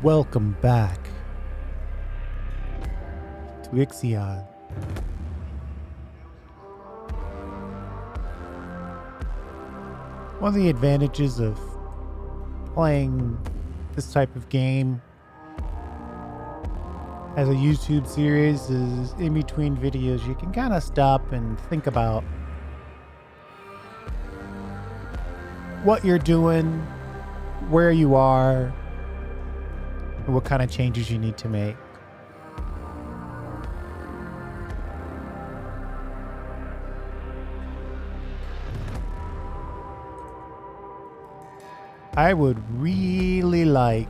Welcome back to Ixion. One of the advantages of playing this type of game as a YouTube series is in between videos you can kind of stop and think about what you're doing, where you are, and what kind of changes you need to make. I would really like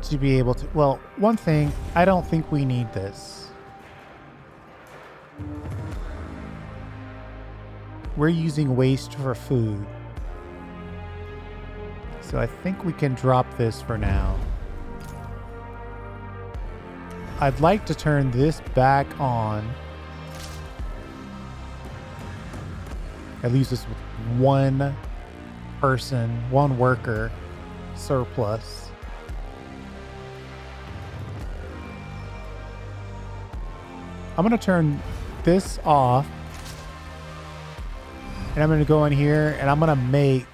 to be able to, well, one thing, I don't think we need this. We're using waste for food. So I think we can drop this for now. I'd like to turn this back on. At least this one person, one worker surplus. I'm going to turn this off. And I'm going to go in here and I'm going to make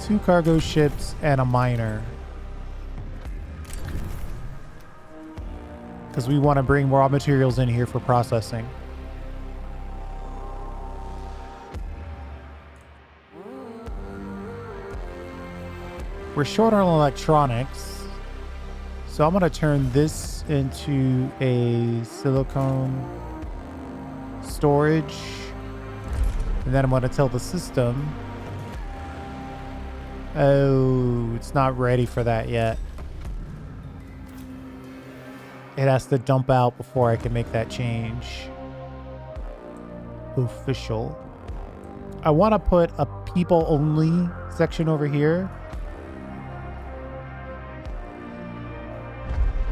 2 cargo ships and a miner. Because we want to bring raw materials in here for processing. We're short on electronics. So I'm going to turn this into a silicone storage. And then I'm going to tell the system, oh, it's not ready for that yet. It has to dump out before I can make that change. Official. I want to put a people only section over here.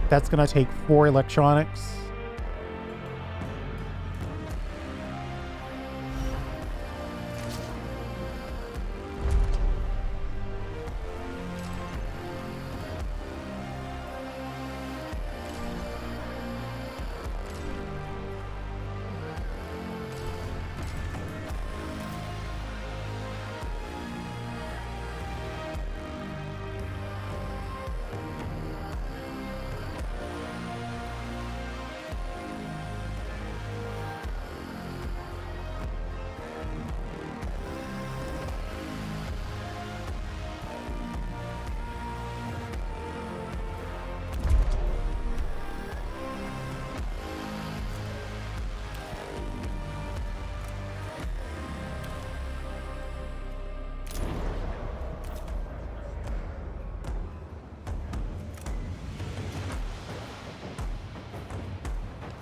That's going to take 4 electronics.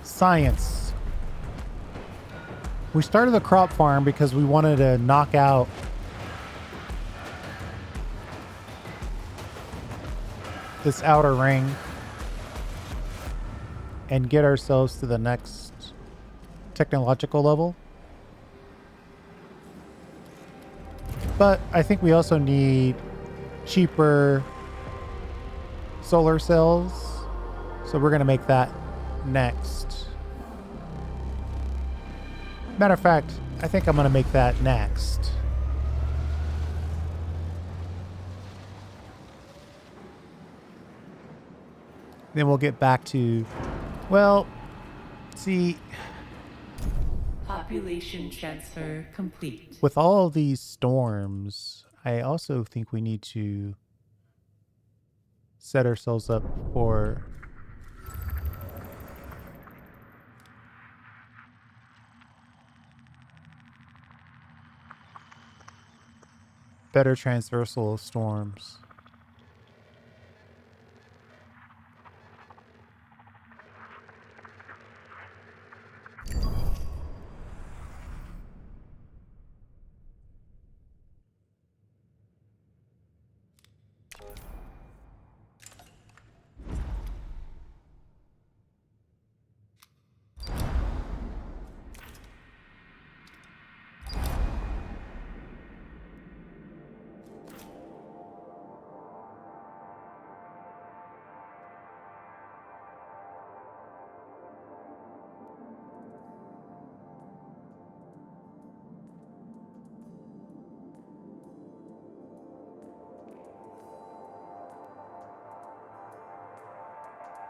Science. We started the crop farm because we wanted to knock out this outer ring and get ourselves to the next technological level. But I think we also need cheaper solar cells. So we're going to make that next. Matter of fact, I think I'm going to make that next. Then we'll get back to, well, see. Population transfer complete. With all these storms, I also think we need to set ourselves up for better transversal of storms.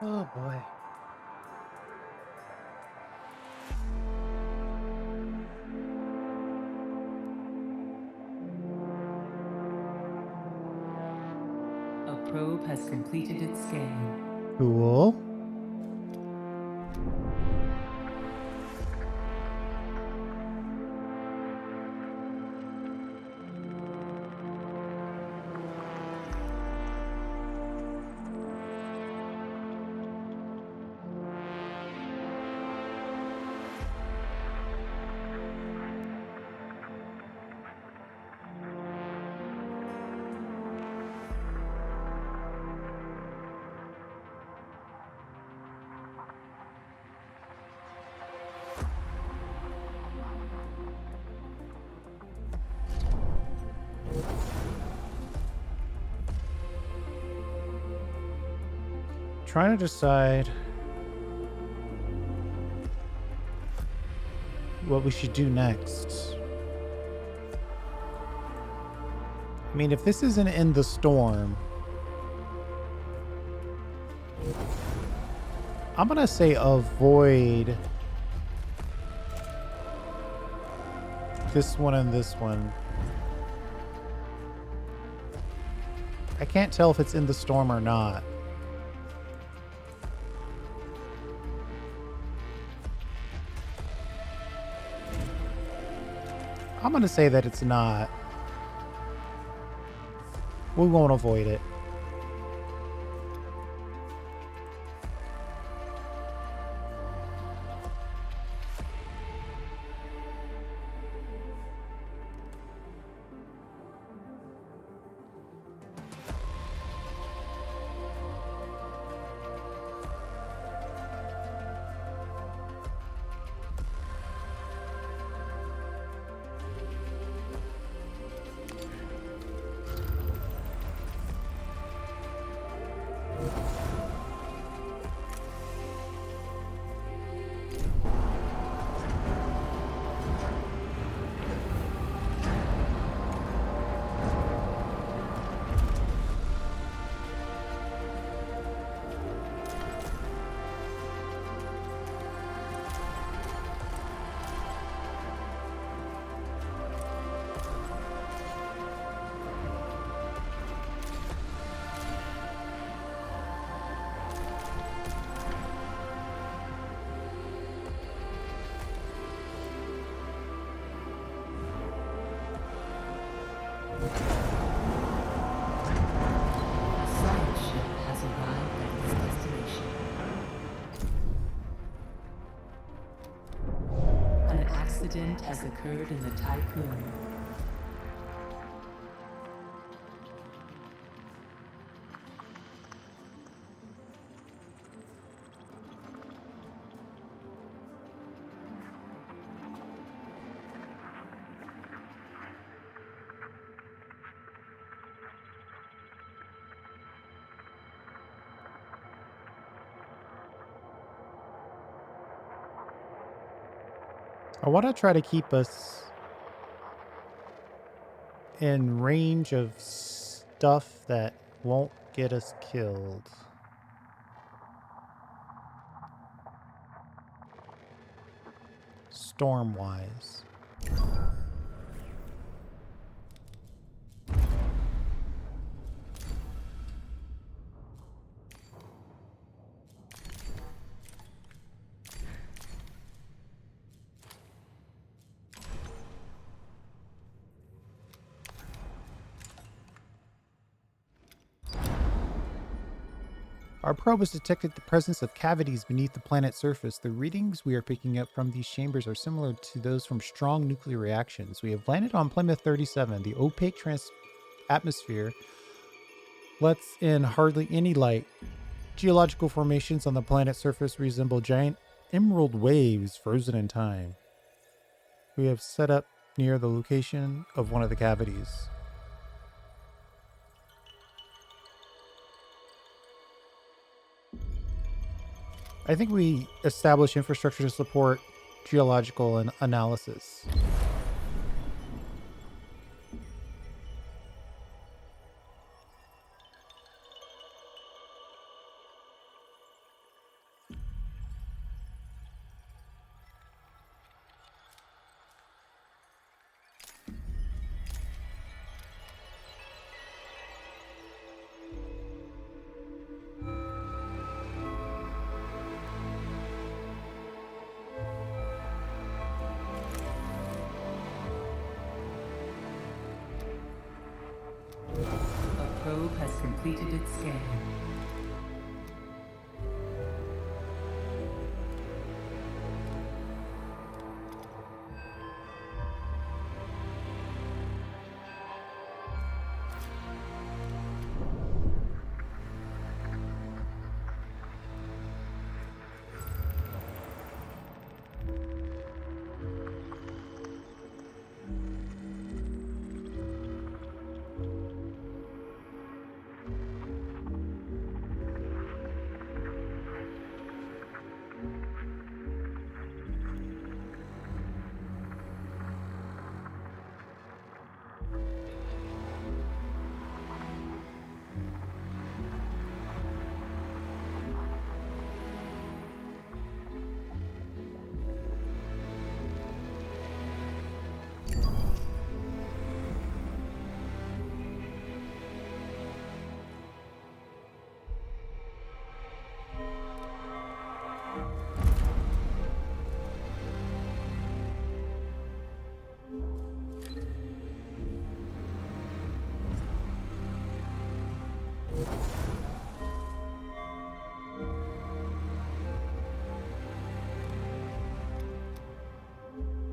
Oh boy. A probe has completed its scan. Cool. Trying to decide what we should do next. I mean, if this isn't in the storm, I'm gonna say avoid this one and this one. I can't tell if it's in the storm or not. I'm gonna say that it's not. We won't avoid it. Science ship has arrived at its destination. An accident has occurred in the Tycoon. I want to try to keep us in range of stuff that won't get us killed. Storm-wise. Our probe has detected the presence of cavities beneath the planet's surface. The readings we are picking up from these chambers are similar to those from strong nuclear reactions. We have landed on Plymouth 37. The opaque atmosphere lets in hardly any light. Geological formations on the planet's surface resemble giant emerald waves frozen in time. We have set up near the location of one of the cavities. I think we establish infrastructure to support geological analysis. probe has completed its scan.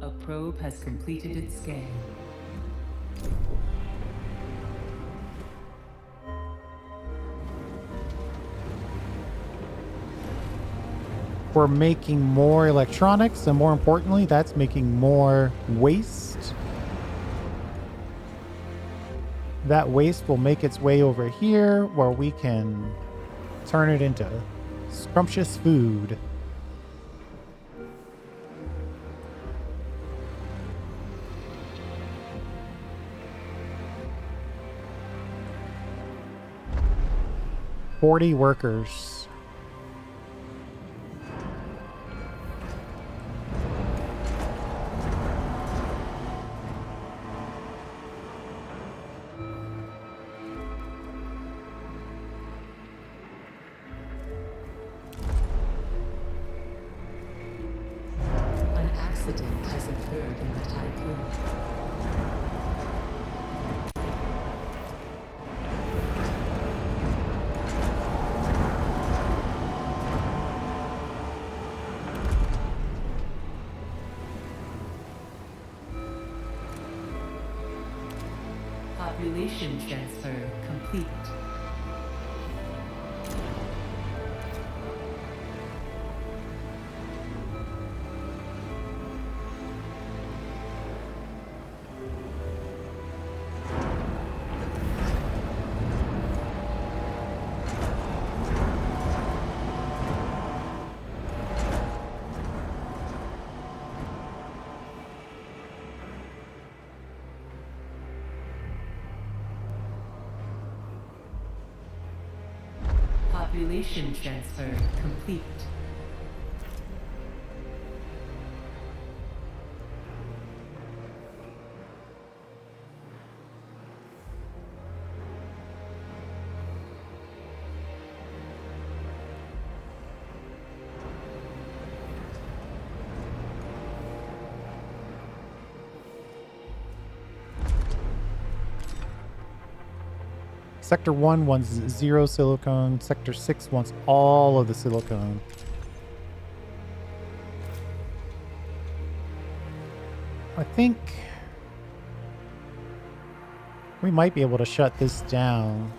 A probe has completed its scan. We're making more electronics, and more importantly, that's making more waste. That waste will make its way over here where we can turn it into scrumptious food. "40 workers." An accident has occurred in the Typhoon. Population transfer complete. Population transfer complete. Sector 1 wants 0 silicone. Sector 6 wants all of the silicone. I think we might be able to shut this down.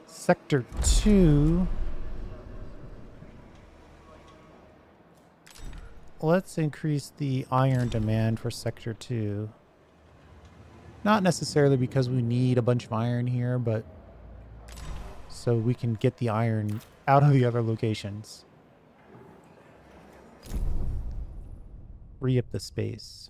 Sector 2. Let's increase the iron demand for Sector 2. Not necessarily because we need a bunch of iron here, but so we can get the iron out of the other locations. Free up the space.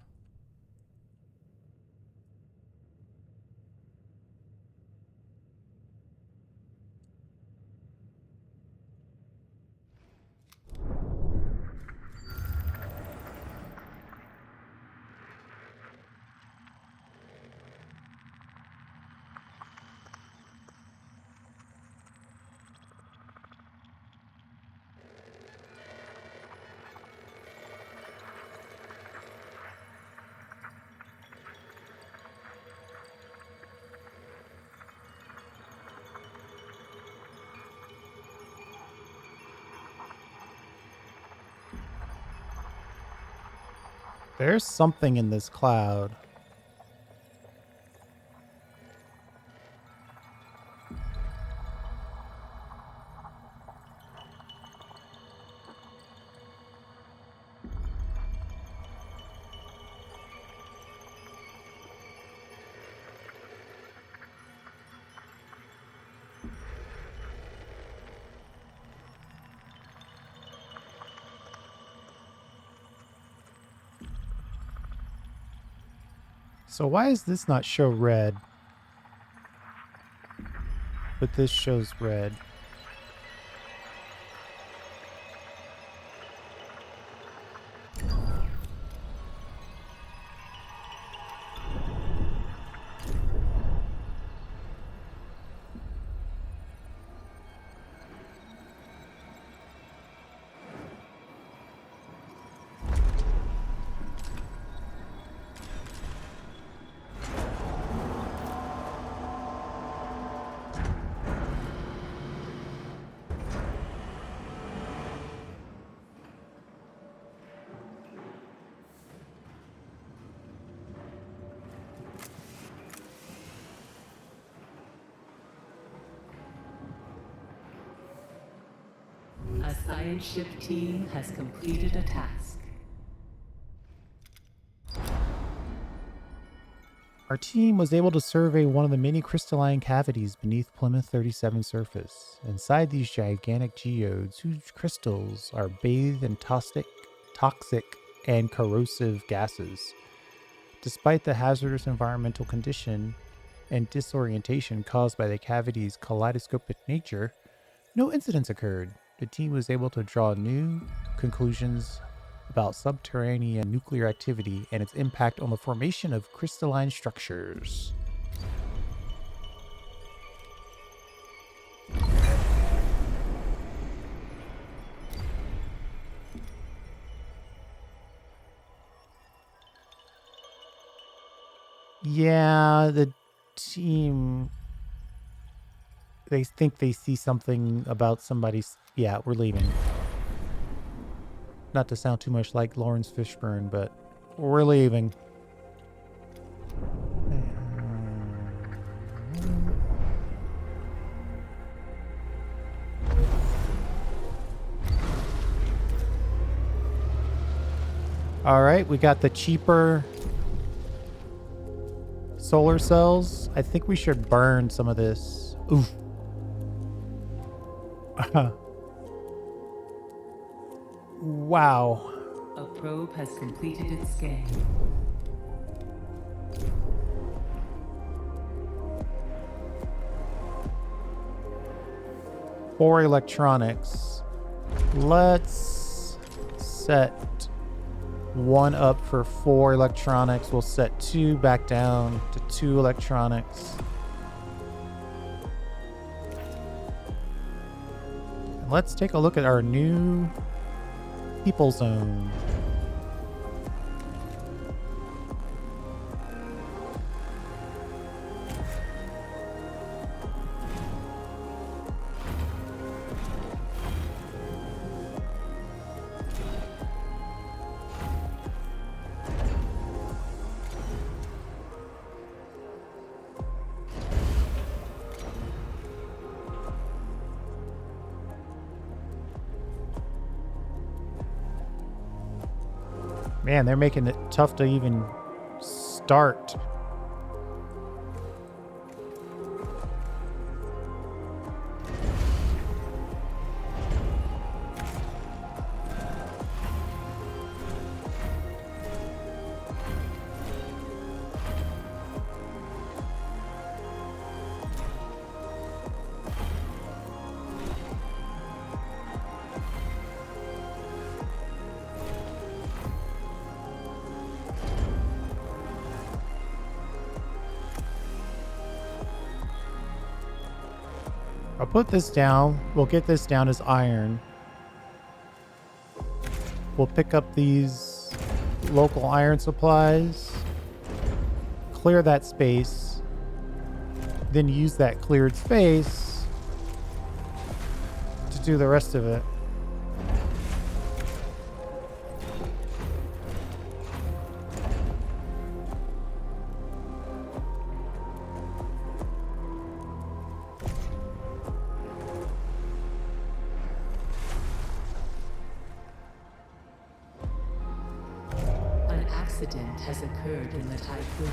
There's something in this cloud. So why does this not show red? But this shows red. A science ship team has completed a task. Our team was able to survey one of the many crystalline cavities beneath Plymouth 37 surface. Inside these gigantic geodes, whose crystals are bathed in toxic and corrosive gases. Despite the hazardous environmental condition and disorientation caused by the cavity's kaleidoscopic nature, no incidents occurred. The team was able to draw new conclusions about subterranean nuclear activity and its impact on the formation of crystalline structures. Yeah, the team, they think they see something about somebody's... Yeah, we're leaving. Not to sound too much like Lawrence Fishburne, but we're leaving. All right, we got the cheaper solar cells. I think we should burn some of this. Oof. Wow. A probe has completed its scan. For electronics, let's set one up for 4 electronics. We'll set 2 back down to 2 electronics. And let's take a look at our new people zone. Man, they're making it tough to even start. I'll put this down. We'll get this down as iron. We'll pick up these local iron supplies, clear that space, then use that cleared space to do the rest of it. incident has occurred in the typhoon.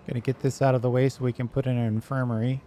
Gonna get this out of the way so we can put in an infirmary.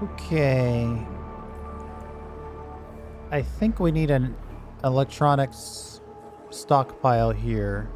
Okay. I think we need an electronics stockpile here.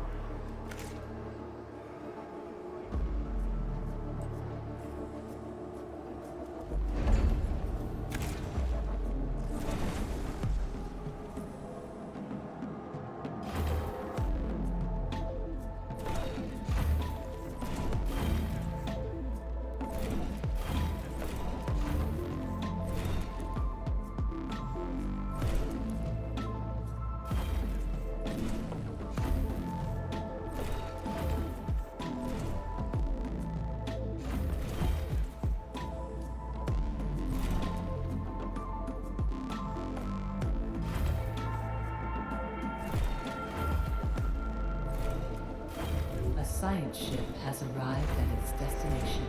A science ship has arrived at its destination.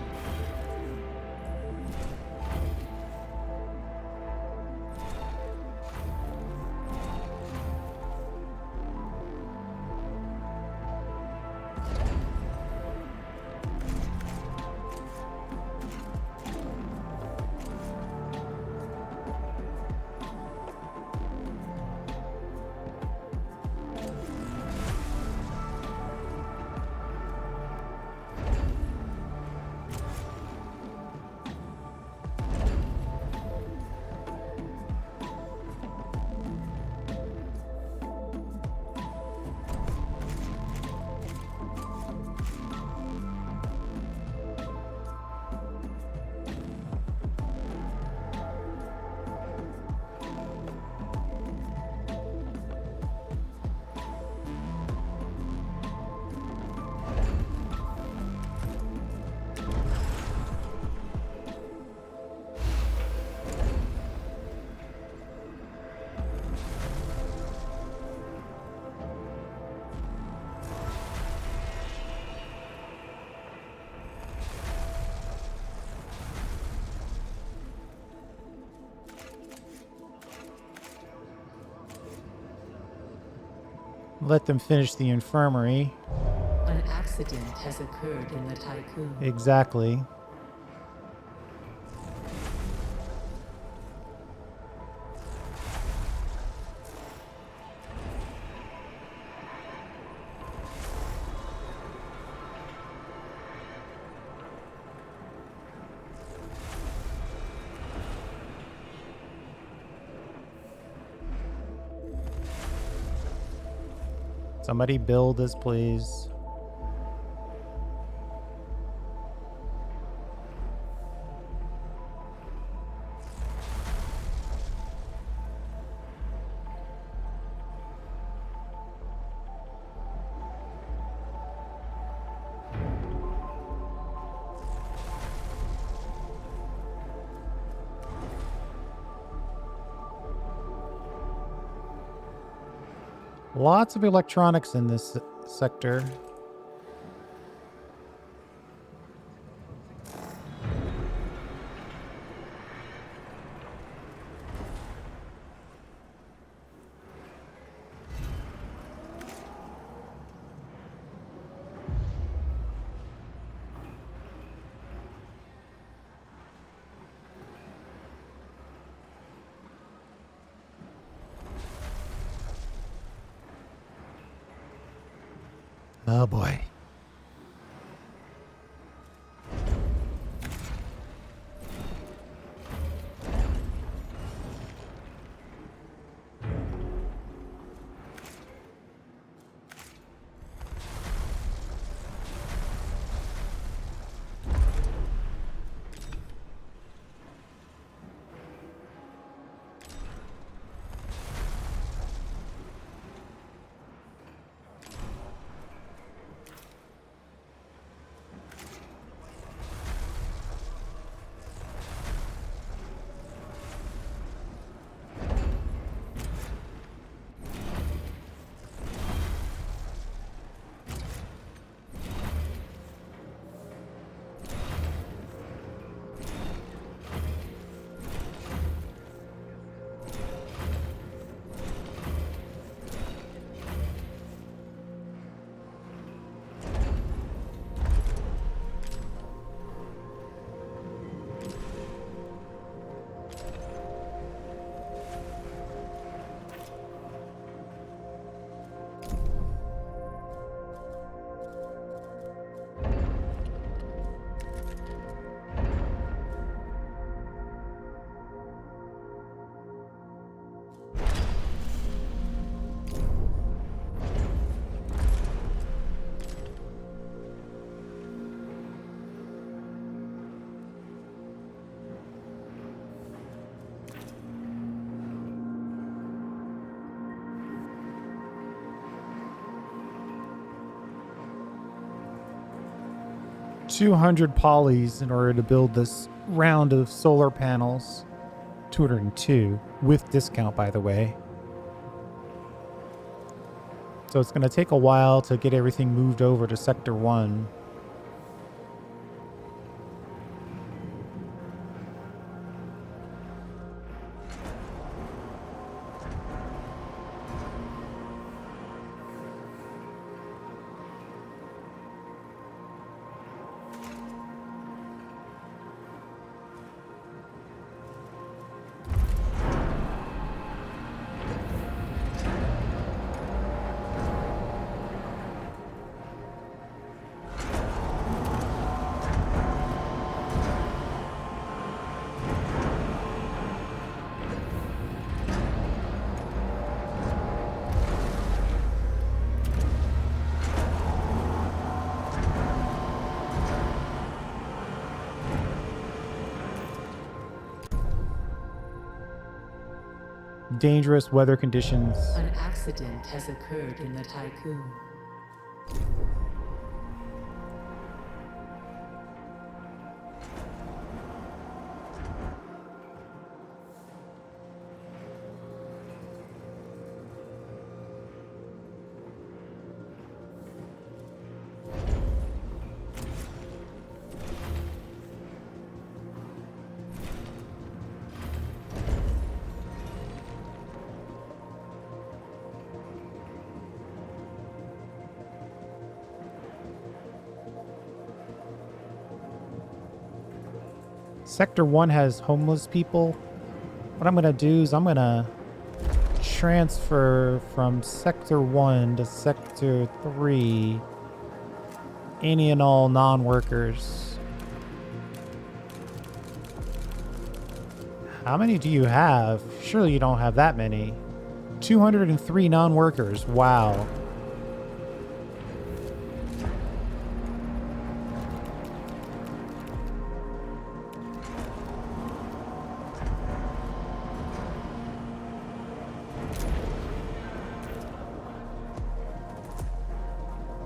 Let them finish the infirmary. An accident has occurred in the tycoon. Exactly. Somebody build this, please. Lots of electronics in this sector. Oh boy. $200 polys in order to build this round of solar panels. 202 with discount, by the way. So it's going to take a while to get everything moved over to Sector 1. Dangerous weather conditions. An accident has occurred in the tycoon. Sector 1 has homeless people. What I'm going to do is I'm going to transfer from Sector 1 to Sector 3 any and all non-workers. How many do you have? Surely you don't have that many. 203 non-workers. Wow.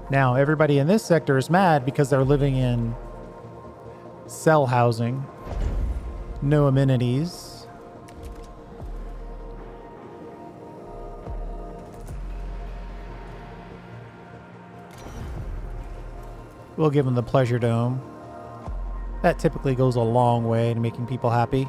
Now, everybody in this sector is mad because they're living in cell housing. No amenities. We'll give them the pleasure dome. That typically goes a long way to making people happy.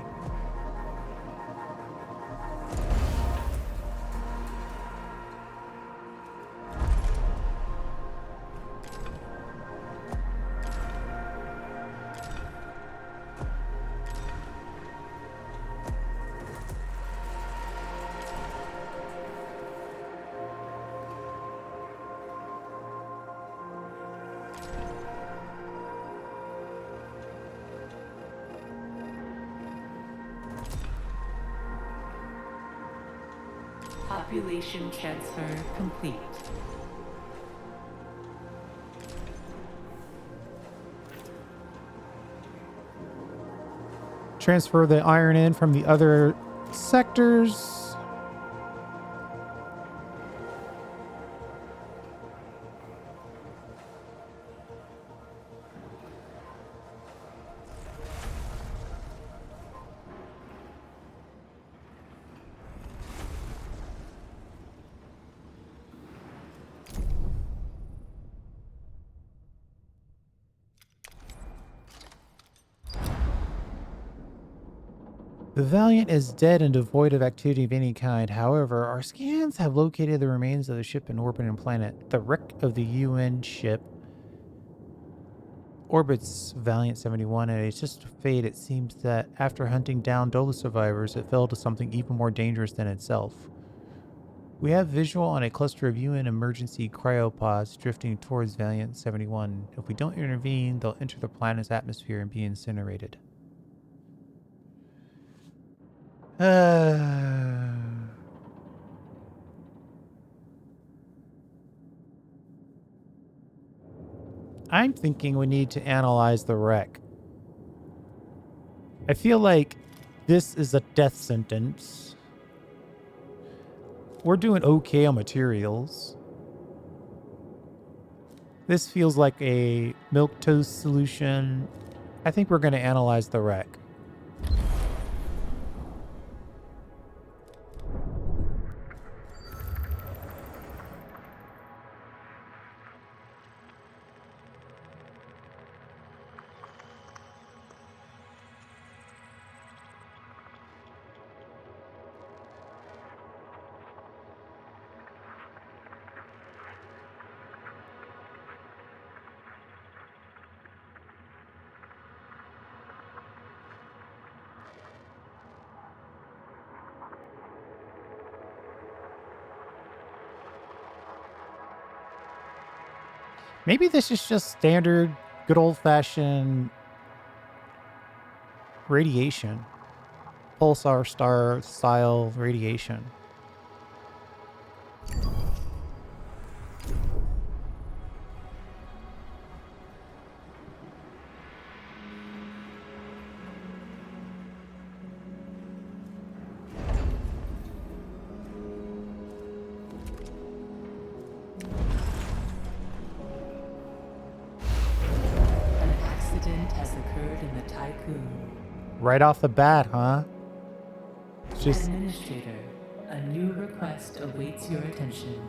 Population transfer complete. Transfer the iron in from the other sectors. The Valiant is dead and devoid of activity of any kind. However, our scans have located the remains of the ship in orbiting planet. The wreck of the UN ship orbits Valiant 71, and it's just a fate. It seems that after hunting down Dola survivors, it fell to something even more dangerous than itself. We have visual on a cluster of UN emergency cryopods drifting towards Valiant 71. If we don't intervene, they'll enter the planet's atmosphere and be incinerated. I'm thinking we need to analyze the wreck. I feel like this is a death sentence. We're doing okay on materials. This feels like a milquetoast solution. I think we're going to analyze the wreck. Maybe this is just standard, good old-fashioned radiation. Pulsar star style radiation. Right off the bat, huh? Just Administrator, a new request awaits your attention.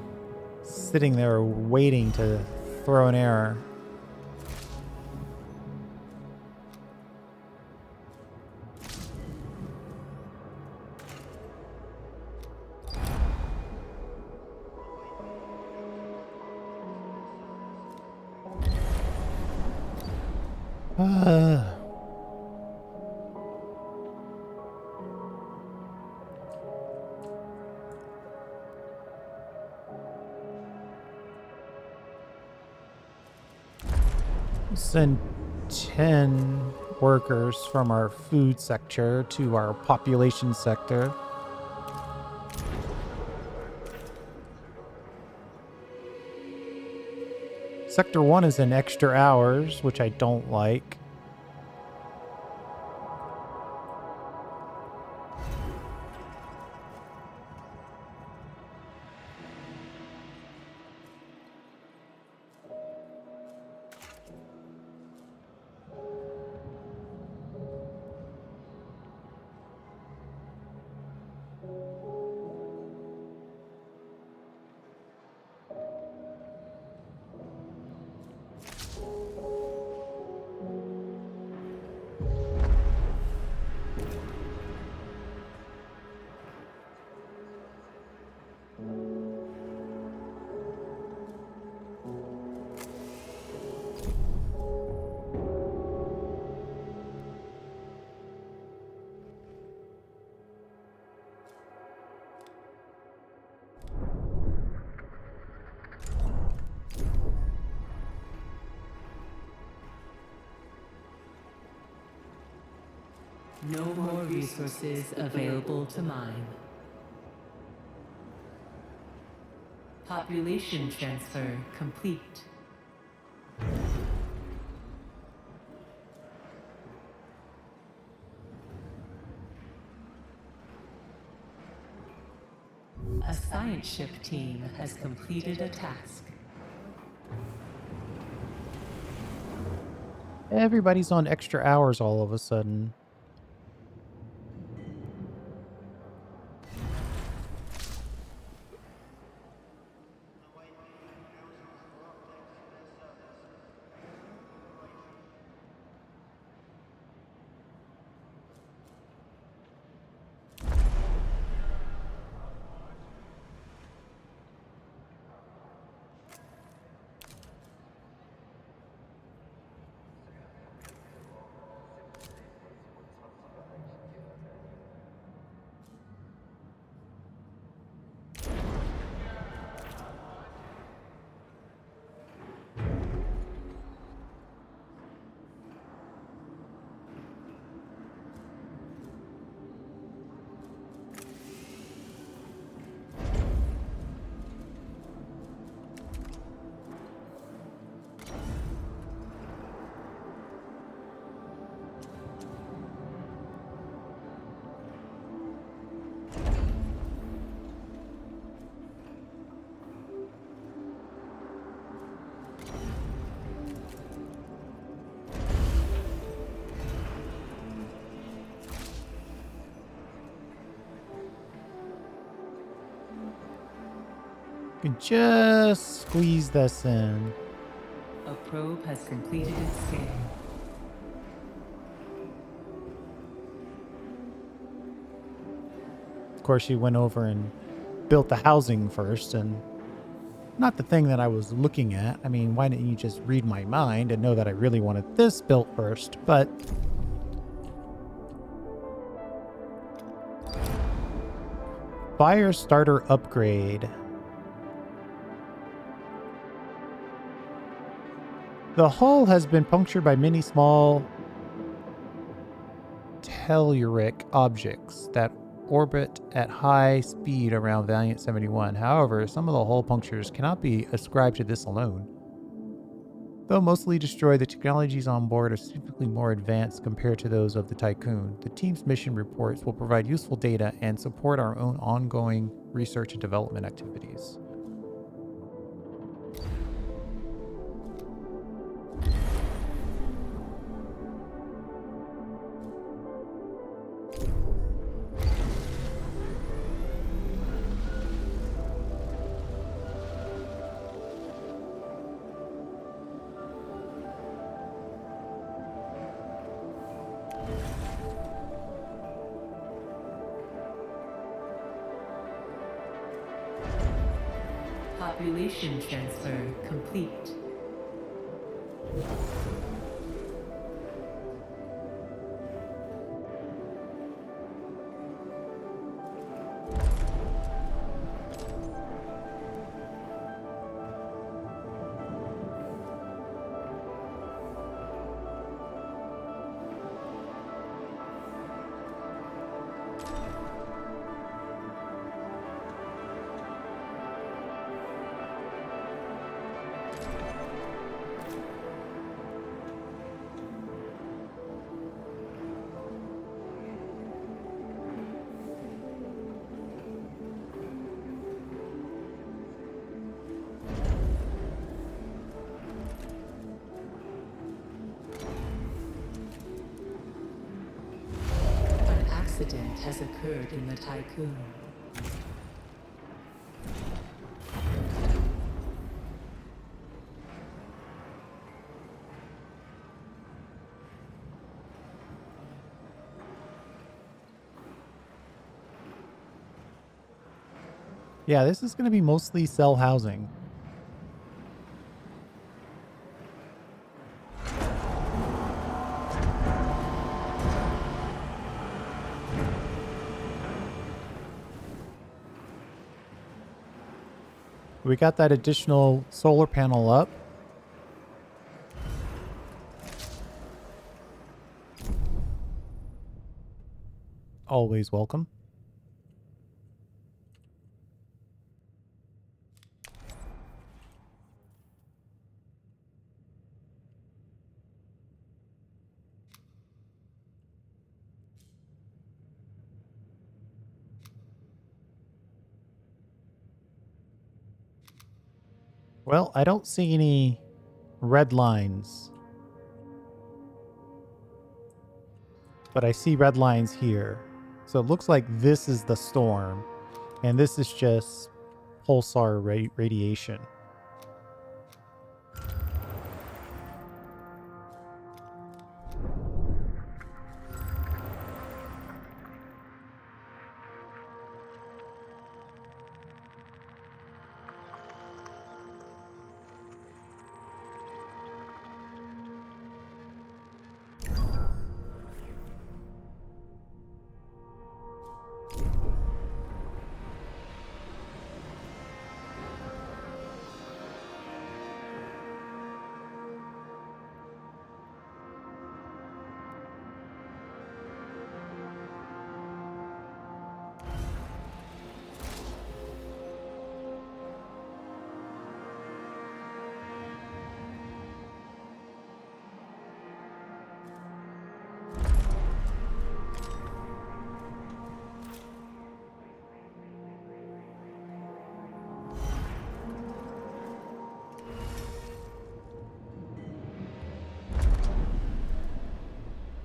Sitting there waiting to throw an error. send 10 workers from our food sector to our population sector. Sector 1 is in extra hours, which I don't like. No more resources available to mine. Population transfer complete. A science ship team has completed a task. Everybody's on extra hours all of a sudden. You can just squeeze this in. A probe has completed its scan. Of course, she went over and built the housing first, and not the thing that I was looking at. I mean, why didn't you just read my mind and know that I really wanted this built first? But fire starter upgrade. The hull has been punctured by many small telluric objects that orbit at high speed around Valiant 71. However, some of the hull punctures cannot be ascribed to this alone. Though mostly destroyed, the technologies on board are significantly more advanced compared to those of the Tycoon. The team's mission reports will provide useful data and support our own ongoing research and development activities. Population transfer complete. incident has occurred in the Tycoon. Yeah, this is going to be mostly cell housing. We got that additional solar panel up. Always welcome. Well, I don't see any red lines, but I see red lines here. So it looks like this is the storm, and this is just pulsar radiation.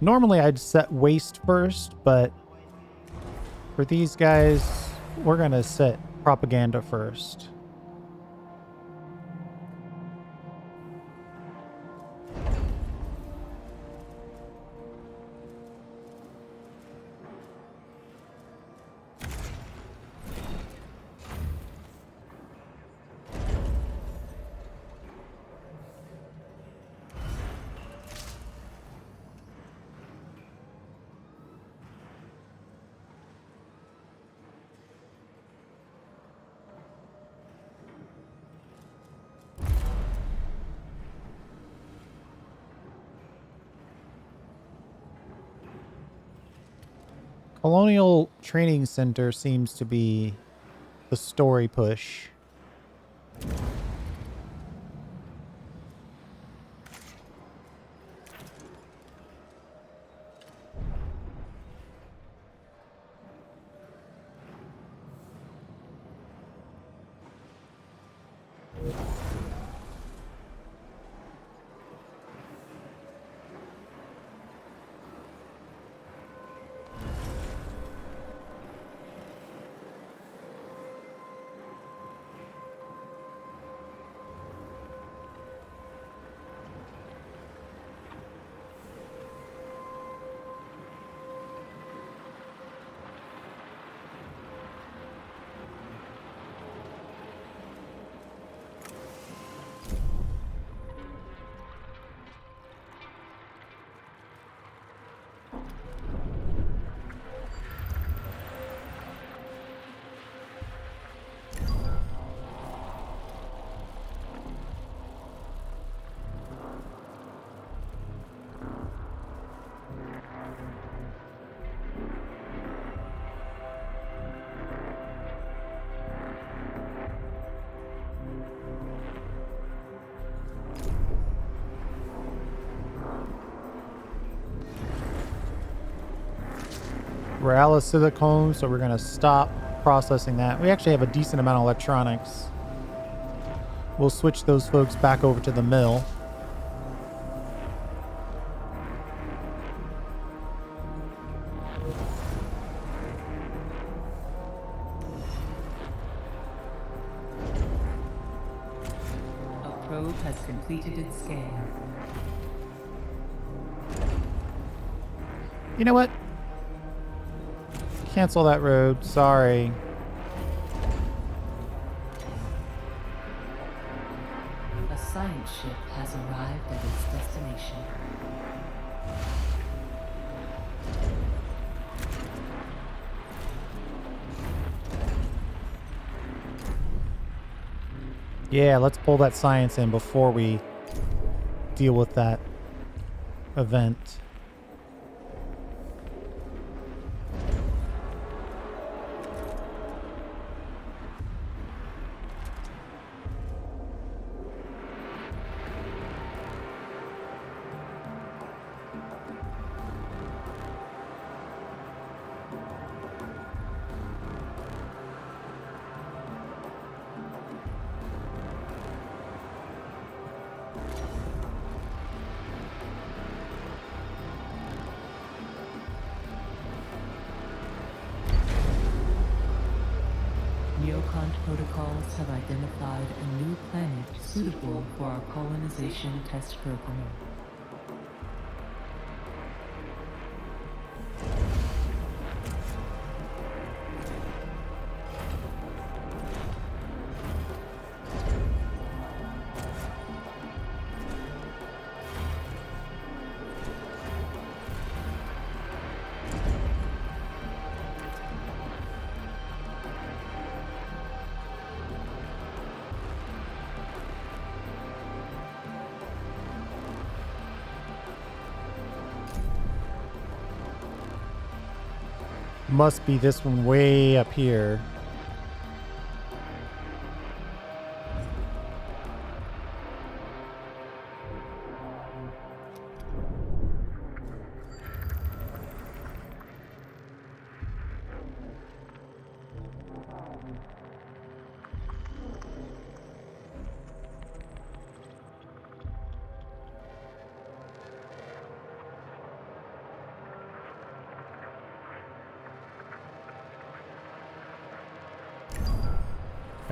Normally I'd set waste first, but for these guys, we're going to set propaganda first. Colonial Training Center seems to be the story push. We're out of silicone, so we're going to stop processing that. We actually have a decent amount of electronics. We'll switch those folks back over to the mill. probe has completed its scan. You know what? Cancel that road. Sorry. A science ship has arrived at its destination. Yeah, let's pull that science in before we deal with that event. Neocont protocols have identified a new planet suitable for our colonization test program. Must be this one way up here.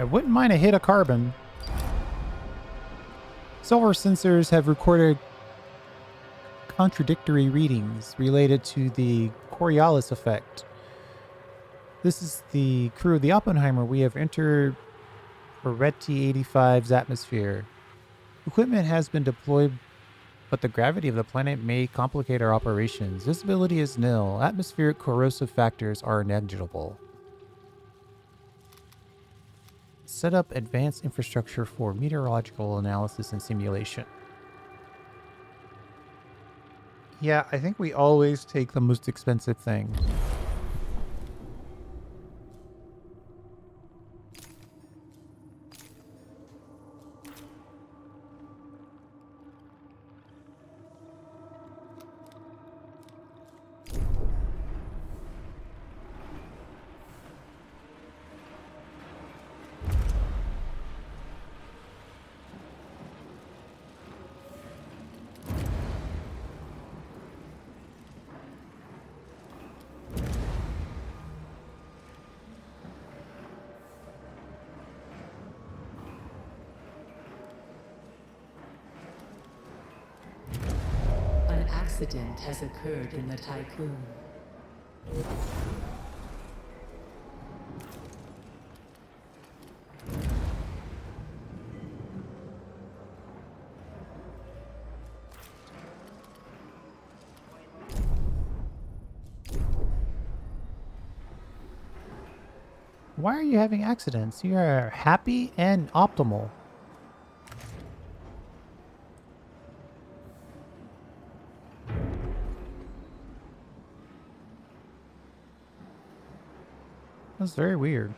I wouldn't mind a hit of carbon. Solar sensors have recorded contradictory readings related to the Coriolis effect. This is the crew of the Oppenheimer. We have entered Ferretti 85's atmosphere. Equipment has been deployed, but the gravity of the planet may complicate our operations. Visibility is nil. Atmospheric corrosive factors are negligible. Set up advanced infrastructure for meteorological analysis and simulation. Yeah, I think we always take the most expensive thing. An accident has occurred in the Tycoon. Why are you having accidents? You are happy and optimal. That's very weird.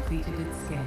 completed its scan.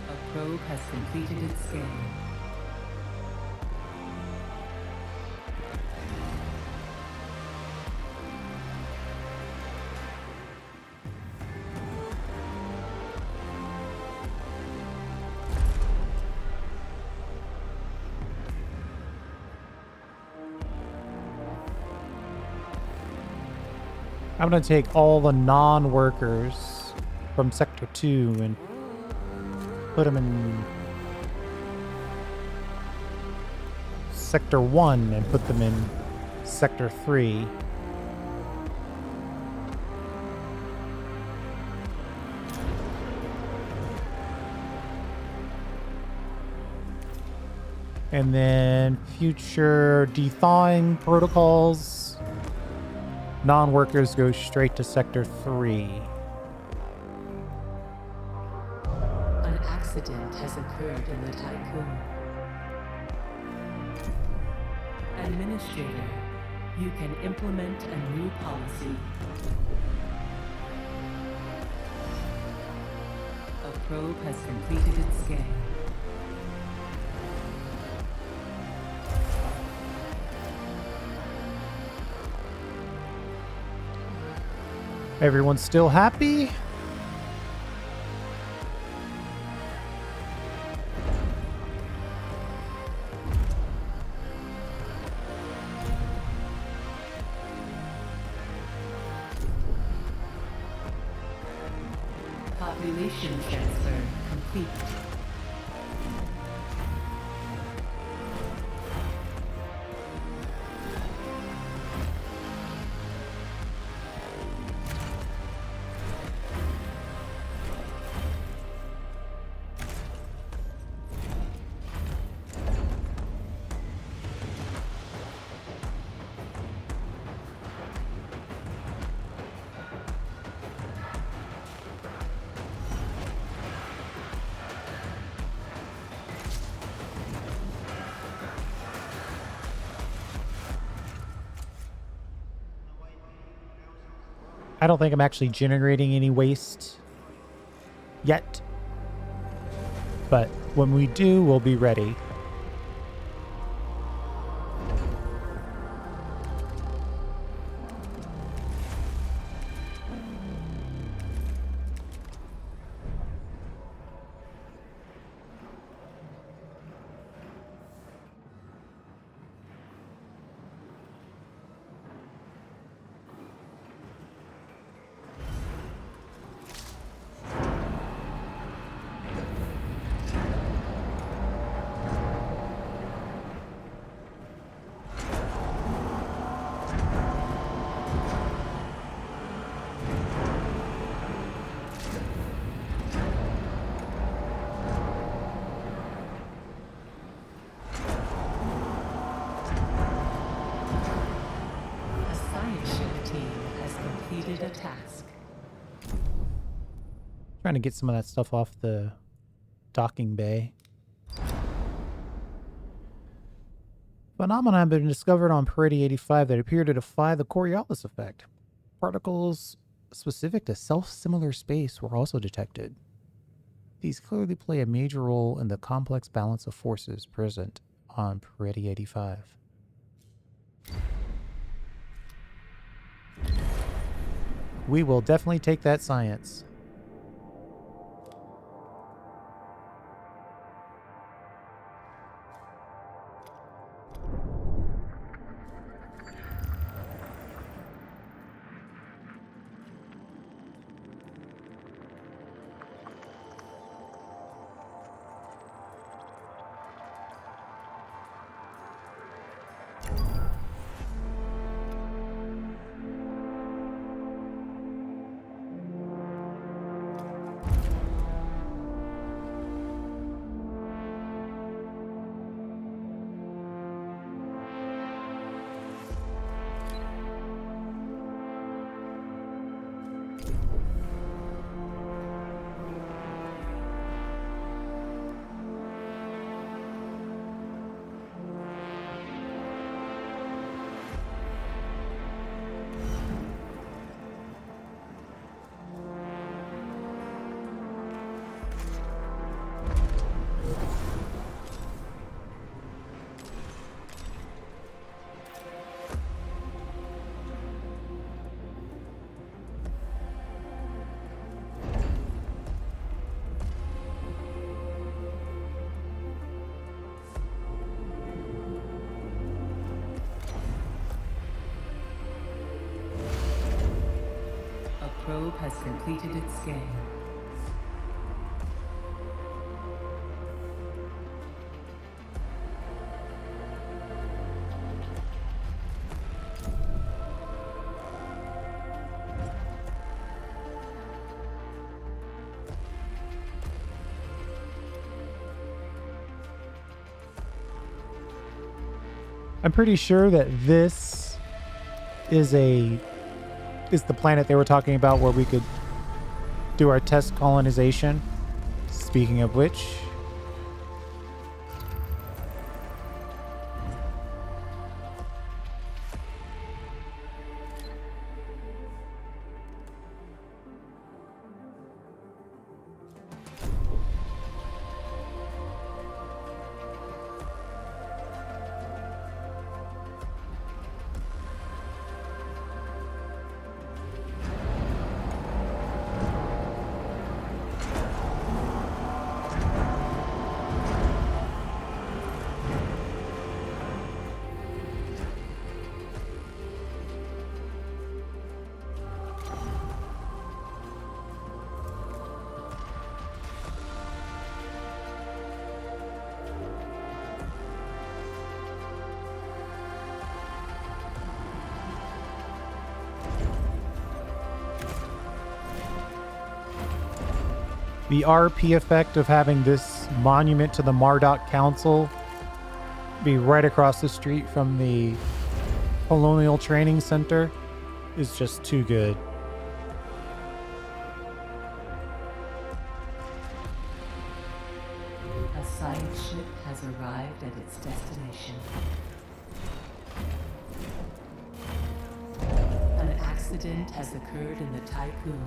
A probe has completed its scan. I'm going to take all the non-workers from Sector 2 and put them in Sector 1 and put them in Sector 3. And then future thawing protocols, non-workers go straight to Sector 3. An accident has occurred in the Tycoon. Administrator, you can implement a new policy. A probe has completed its scan. Everyone's still happy? Population transfer complete. I don't think I'm actually generating any waste yet. But when we do, we'll be ready. A task. Trying to get some of that stuff off the docking bay. Phenomena have been discovered on Parade 85 that appear to defy the Coriolis effect. Particles specific to self-similar space were also detected. These clearly play a major role in the complex balance of forces present on Parade 85. We will definitely take that science. has completed its scan. I'm pretty sure that this is the planet they were talking about where we could do our test colonization. Speaking of which, the RP effect of having this monument to the Marduk Council be right across the street from the Colonial Training Center is just too good. A science ship has arrived at its destination. An accident has occurred in the Typhoon.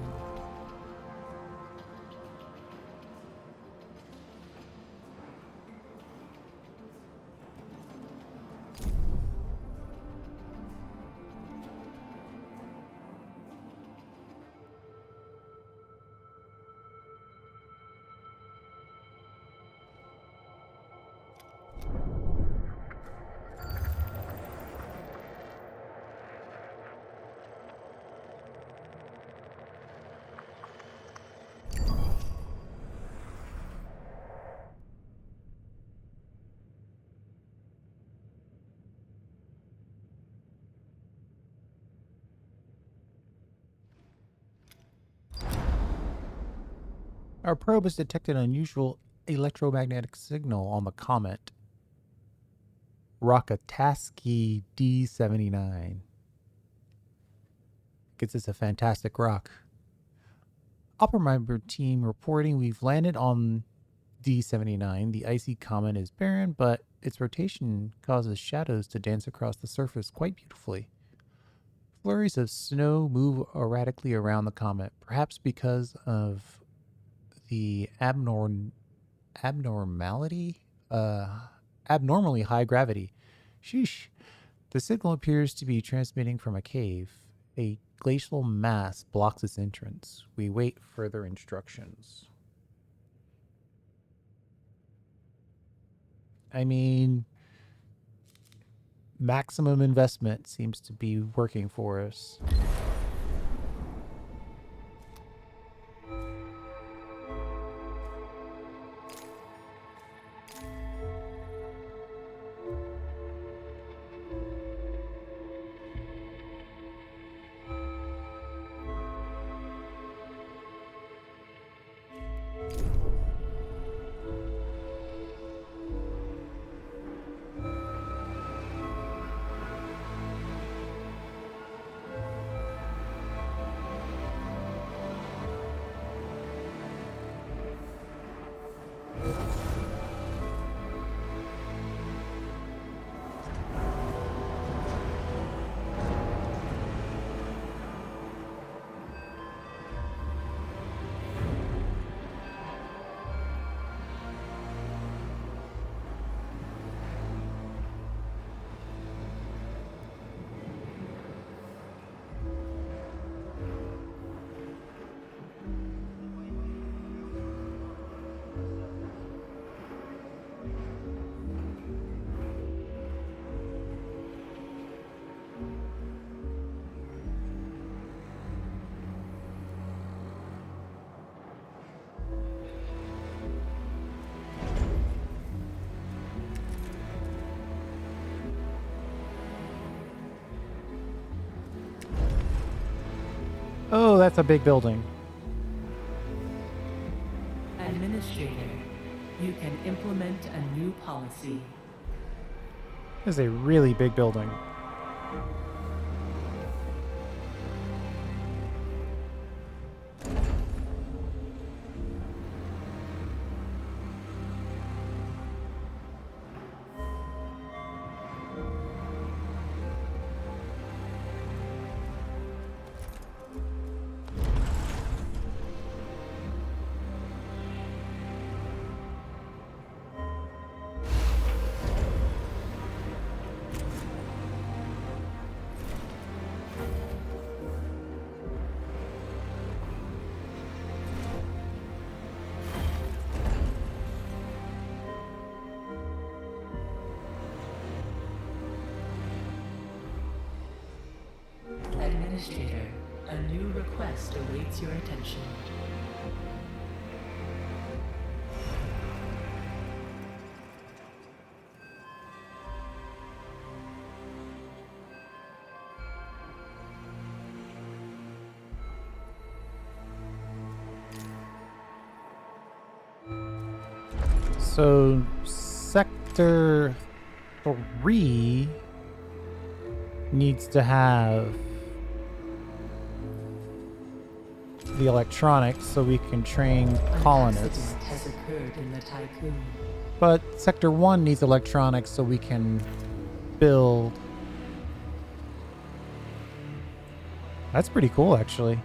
Our probe has detected an unusual electromagnetic signal on the comet Rockatansky D79. Guess it's a fantastic rock. Oppenheimer team reporting we've landed on D79. The icy comet is barren, but its rotation causes shadows to dance across the surface quite beautifully. Flurries of snow move erratically around the comet, perhaps because of the abnormally high gravity. Sheesh. The signal appears to be transmitting from a cave. A glacial mass blocks its entrance. We wait further instructions. I mean, maximum investment seems to be working for us. Whoa, that's a big building. Administrator, you can implement a new policy. This is a really big building. Administrator, a new request awaits your attention. So, Sector 3 needs to have the electronics so we can train An colonists. accident has occurred in the Tycoon. But Sector 1 needs electronics so we can build. That's pretty cool, actually.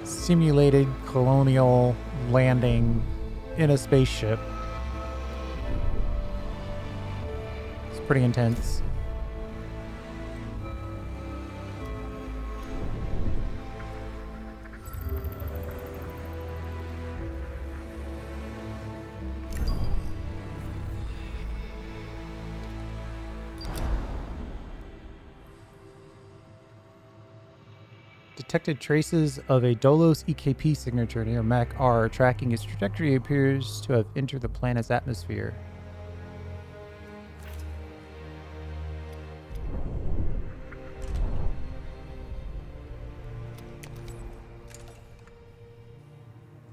Simulated colonial landing in a spaceship. It's pretty intense. Detected traces of a Dolos EKP signature near Mach R. Tracking its trajectory appears to have entered the planet's atmosphere.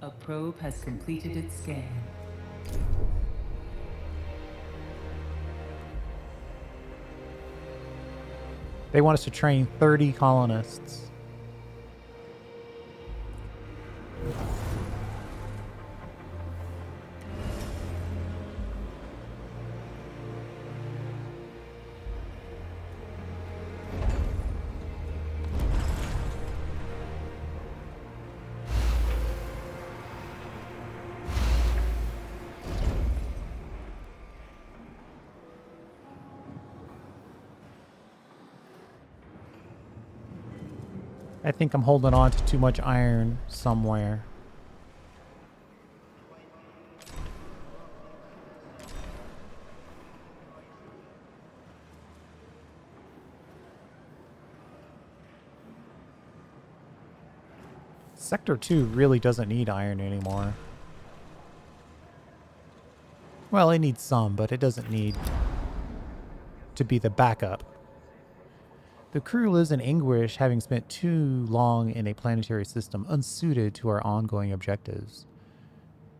A probe has completed its scan. They want us to train 30 colonists. I think I'm holding on to too much iron somewhere. Sector 2 really doesn't need iron anymore. Well, it needs some, but it doesn't need to be the backup. The crew lives in anguish, having spent too long in a planetary system unsuited to our ongoing objectives,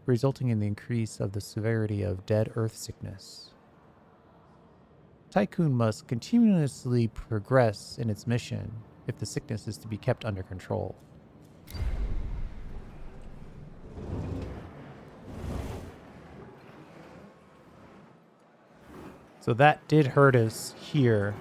resulting in the increase of the severity of dead Earth sickness. Tycoon must continuously progress in its mission if the sickness is to be kept under control. So that did hurt us here.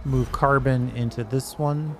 Move carbon into this one.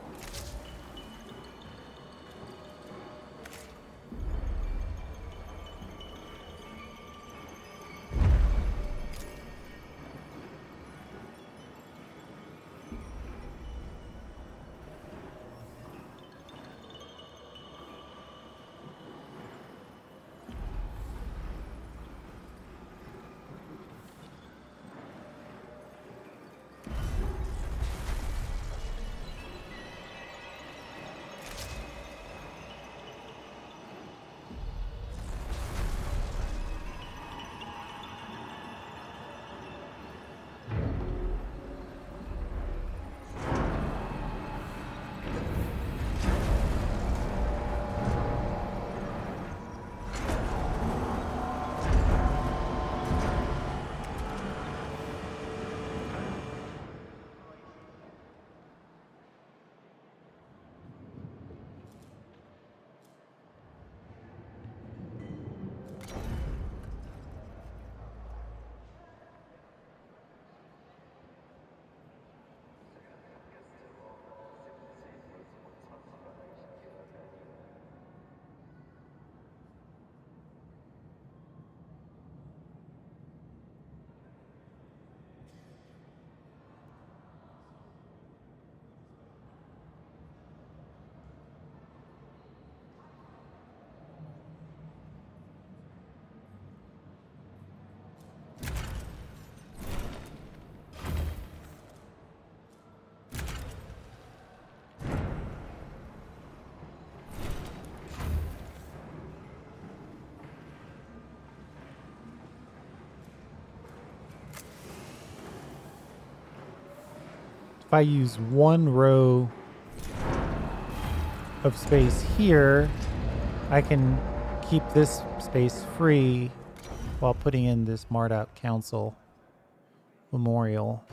If I use one row of space here, I can keep this space free while putting in this Marduk Council Memorial.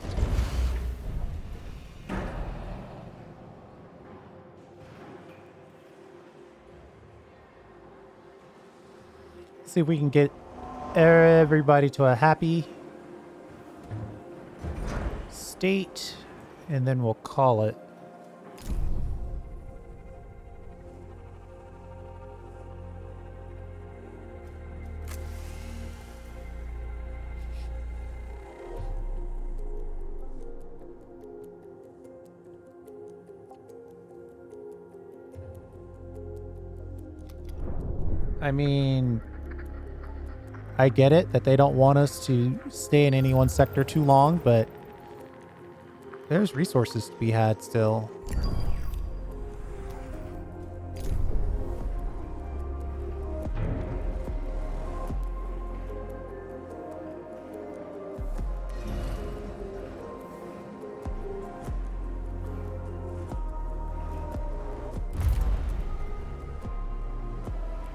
See if we can get everybody to a happy state, and then we'll call it. I mean, I get it that they don't want us to stay in any one sector too long, but there's resources to be had still.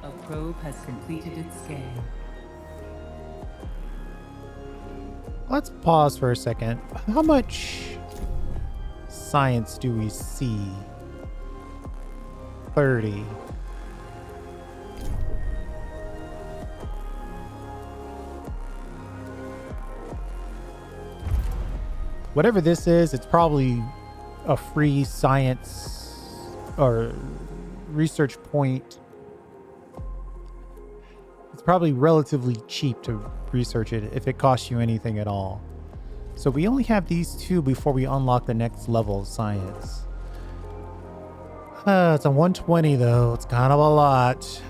A probe has completed its scan. Let's pause for a second. How much science do we see? 30. Whatever this is, it's probably a free science or research point. It's probably relatively cheap to research it if it costs you anything at all. So we only have these two before we unlock the next level of science. It's a 120 though. It's kind of a lot.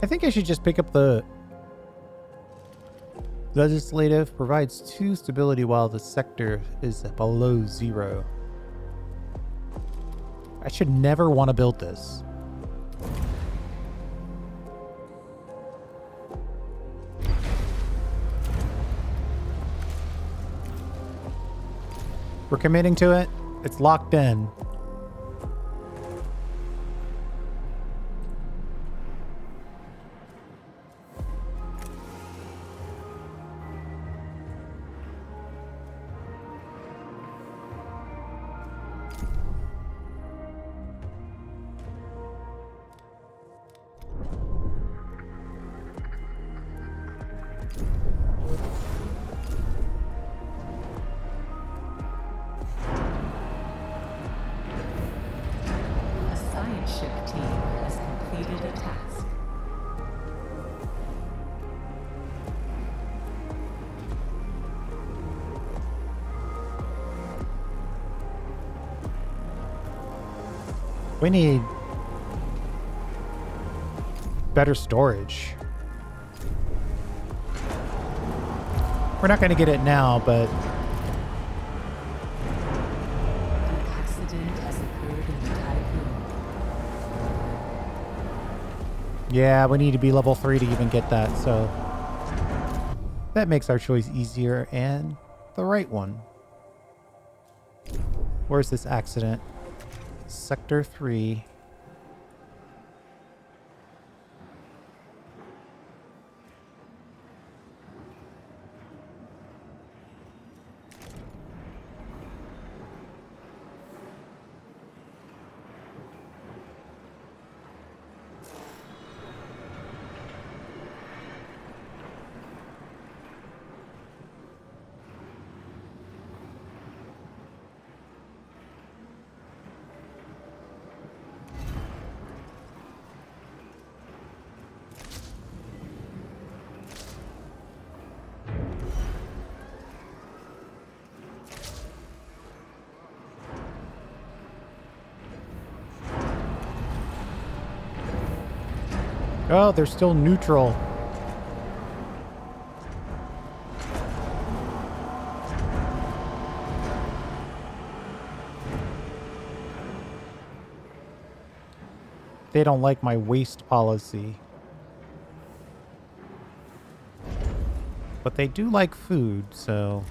I think I should just pick up the legislative provides 2 stability while the sector is below 0. I should never want to build this. We're committing to it. It's locked in. We need better storage. We're not going to get it now, but An accident has occurred in the typhoon. yeah, we need to be level 3 to even get that, so that makes our choice easier and the right one. Where's this accident? Sector 3. Oh, they're still neutral. They don't like my waste policy. But they do like food, so...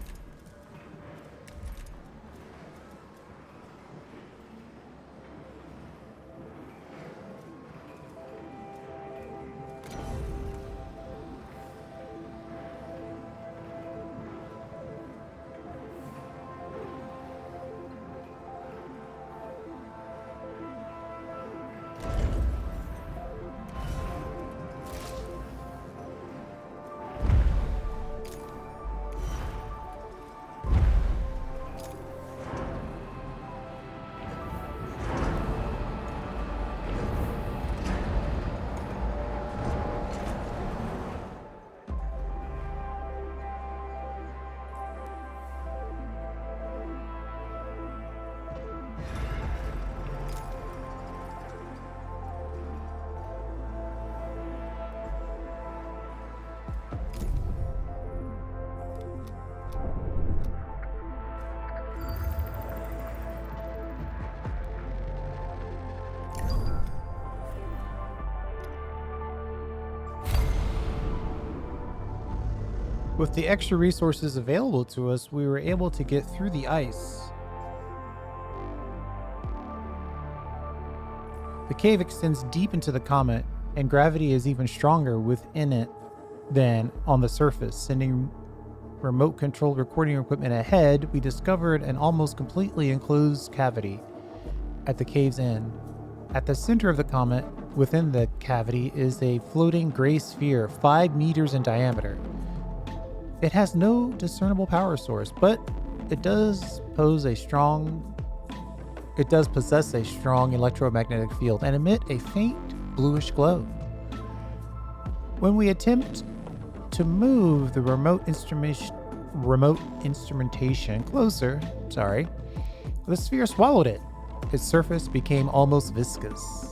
With the extra resources available to us, we were able to get through the ice. The cave extends deep into the comet, and gravity is even stronger within it than on the surface. Sending remote controlled recording equipment ahead, we discovered an almost completely enclosed cavity at the cave's end. At the center of the comet, within the cavity, is a floating gray sphere 5 meters in diameter. It has no discernible power source, but it does possess a strong electromagnetic field and emit a faint bluish glow. When we attempt to move the remote instrumentation closer, the sphere swallowed it. Its surface became almost viscous.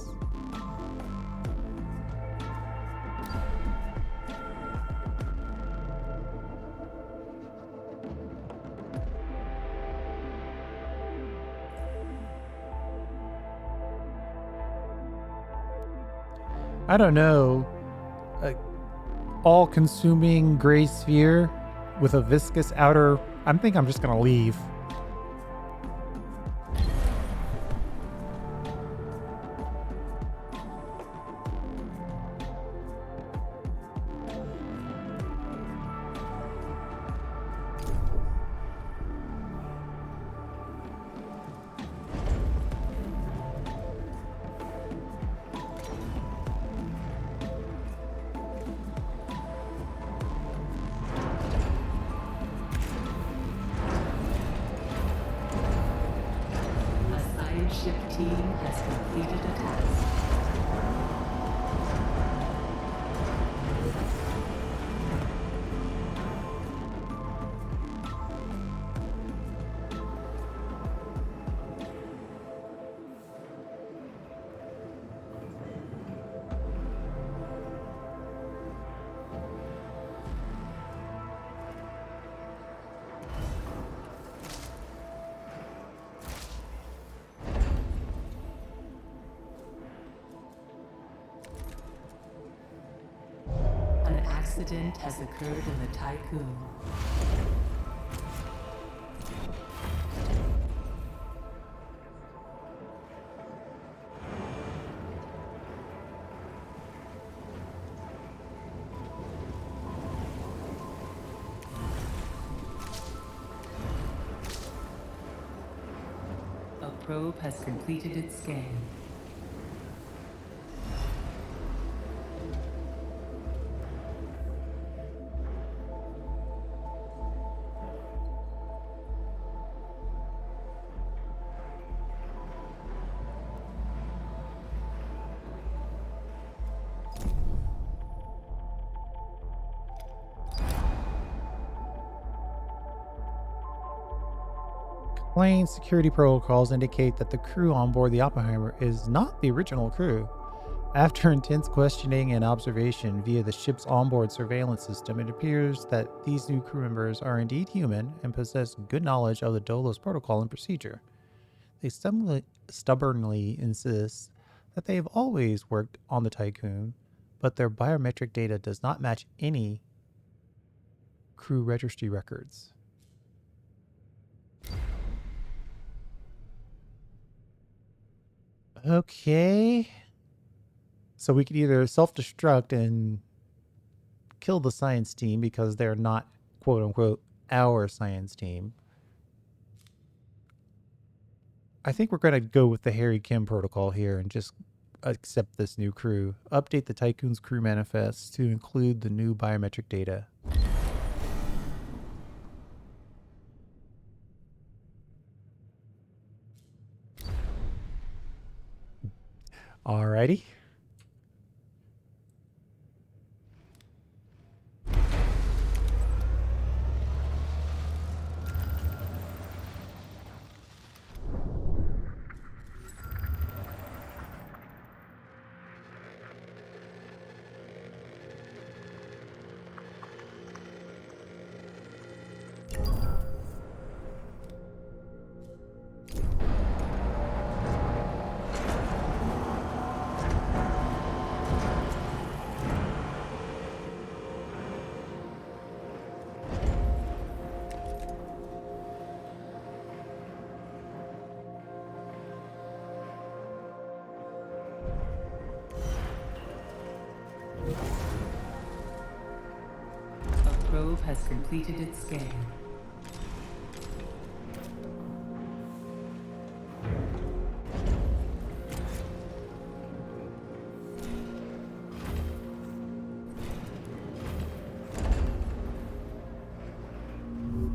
I don't know, all-consuming gray sphere with a viscous outer... I think I'm just going to leave. Ship team has completed a task. An accident has occurred in the Tycoon. A probe has completed its scan. Plain security protocols indicate that the crew on board the Oppenheimer is not the original crew. After intense questioning and observation via the ship's onboard surveillance system, it appears that these new crew members are indeed human and possess good knowledge of the Dolos protocol and procedure. They stubbornly insist that they have always worked on the Tycoon, but their biometric data does not match any crew registry records. Okay. So we could either self-destruct and kill the science team because they're not, quote unquote, our science team. I think we're going to go with the Harry Kim protocol here and just accept this new crew. Update the Tycoon's crew manifest to include the new biometric data. Alrighty. A probe has completed its scan.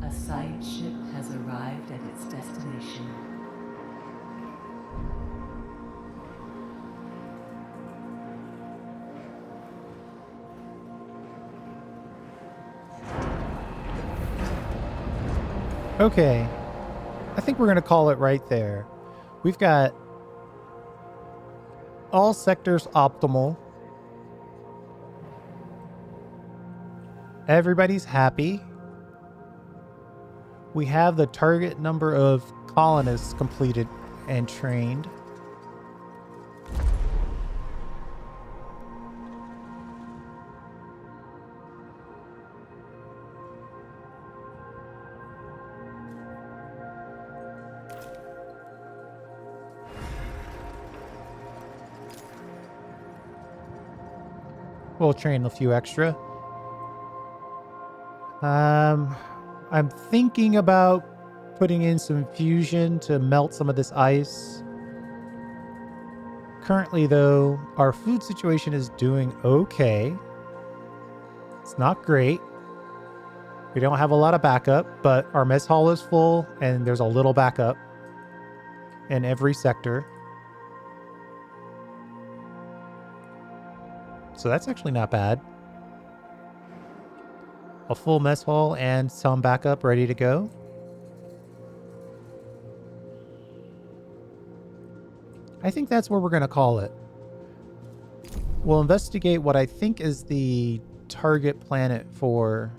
A side ship has arrived at its destination. Okay. I think we're going to call it right there. We've got all sectors optimal. Everybody's happy. We have the target number of colonists completed and trained. We'll train a few extra. I'm thinking about putting in some fusion to melt some of this ice. Currently, though, our food situation is doing okay. It's not great. We don't have a lot of backup, but our mess hall is full and there's a little backup in every sector. So that's actually not bad. A full mess hall and some backup ready to go. I think that's where we're going to call it. We'll investigate what I think is the target planet for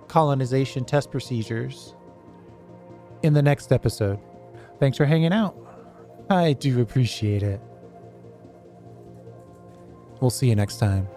colonization test procedures in the next episode. Thanks for hanging out. I do appreciate it. We'll see you next time.